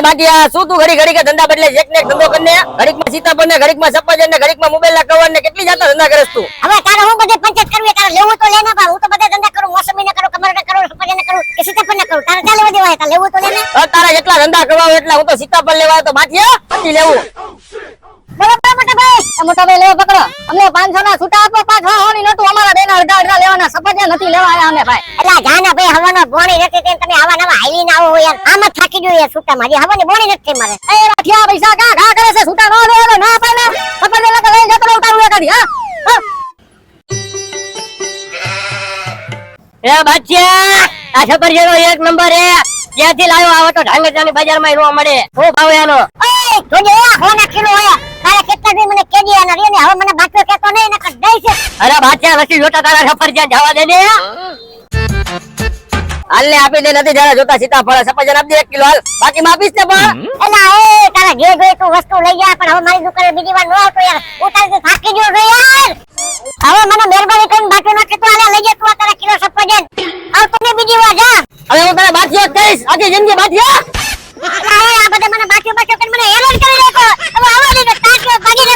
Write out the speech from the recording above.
બાકી શું તું ઘડી ઘડી કે ધંધા બદલે એક ને એક ધંધો કરીને ઘડીકમાં સીતાફળ ને ઘડીકમાં સફરજન ને ઘડીકમાં મોબાઈલ ના કવર ને કેટલી જાતા ધંધા કરસ તું? હવે તારે હું બધે પંચાયત કરવી, તારે લેવું તો લેને બા. હું તો બધે ધંધા કરું, મોસમી ના કરું, કમર ના કરું, સફરજન ના કરું કે સીતાફળ ના કરું. તારે ચાલે લેવા દેવાય, તારે લેવું તો લેને. તારા જેટલા ધંધા કરવા એટલા હું તો સીતાફળ લેવા તો બાઠિયા નથી લેવું. બરાબર મોટા ભાઈ, મોટા ભાઈ લેવો પકડો. અમને 500 ના છૂટા આપો, 500 ની નોટો અમારા બેના અડધા લેવાના, સફરજન નથી લેવા આયા અમે ભાઈ. એટલે જાના ભાઈ હવાનો બોણી નથી તે તમે આવા નવા હાલી ના આવો યાર. આમ જ થાકી ગયો યાર છૂટા મારી હવાની બોણી નથી મારે. એ રાઠિયા પૈસા ઘા કરે છે, છૂટા નો દે ના પાને સફરજન લઈને લઈ જતો ઉતારું એકાદી. હા એ બાઠિયા આ સફરજન એક નંબર હે. ક્યાંથી લાવ્યો? આવો તો ઢાંગરજાની બજારમાં રોવા મળે. શું ભાવ એનો? એ જોજે હોના કિલો આયા. તારે કેટલા દી મને કેજી આના રે ને હવે મને બાટલો કેતો નહીં નકર દઈ છે. અરે બાઠિયા નથી જોતા તારા સફરજન જવા દે ને. હાલ ને આપી દે, નથી જરા જોતા સીતાફળ સફરજન આપી દે 1 કિલો હાલ, બાકી માં આપીશ ને પણ. એલા એ તારા જે જોઈ તું વસ્તુ લઈ જા પણ હવે મારી દુકાને બીજી વાર ન આવતો યાર. ઉતારી તો થાકી ગયો રે યાર. હવે મને મહેરબાની કરીને બાટલો ન કેતો આલે લઈ જા તું આ તારા કિલો સફરજન. આવ તમે બીજી વાર જા. હવે હું તને બાઠિયા કહીશ આખી જિંદગી બાઠિયા. આ બધા મને બાટલો બાટલો કરીને મને હેરાન કરી નાખો. હવે આવા દે તાક્યો ભાગી